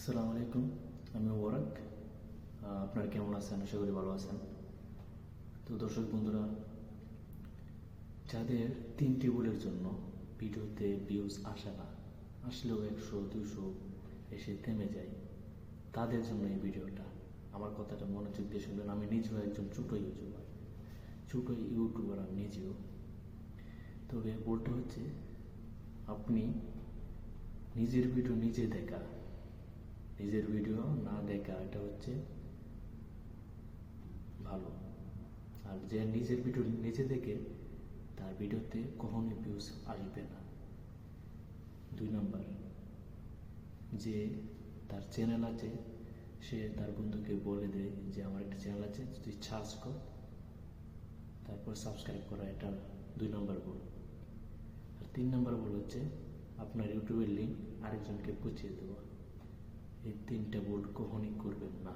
আসসালামু আলাইকুম, আমি ওয়ারাক। আপনারা কেমন আছেন? আশা করি ভালো আছেন। তো দর্শক বন্ধুরা, যাদের 3টি ভুলের জন্য ভিডিওতে ভিউজ আসে না, আসলেও 100-200 এসে থেমে যায়, তাদের জন্য এই ভিডিওটা। আমার কথাটা মনোযোগ দিয়ে শুনবেন। আমি নিজেও একজন ছোটো ইউটিউবার আমি নিজেও। তবে ভুলটা হচ্ছে আপনি নিজের ভিডিও নিজে দেখা, নিজের ভিডিও না দেখা, এটা হচ্ছে ভালো। আর যে নিজের ভিডিও নিজে দেখে তার ভিডিওতে কখনোই ভিউজ আসবে না। 2 নাম্বার, যে তার চ্যানেল আছে সে তার বন্ধুকে বলে দেয় যে আমার একটা চ্যানেল আছে, তুই সার্চ কর, তারপর সাবস্ক্রাইব করা, এটা 2 নাম্বার ভুল। আর 3 নাম্বার ভুল হচ্ছে আপনার ইউটিউবের লিঙ্ক আরেকজনকে পৌঁছে দেওয়া। এই 3টা ভুল কখনই করবেন না।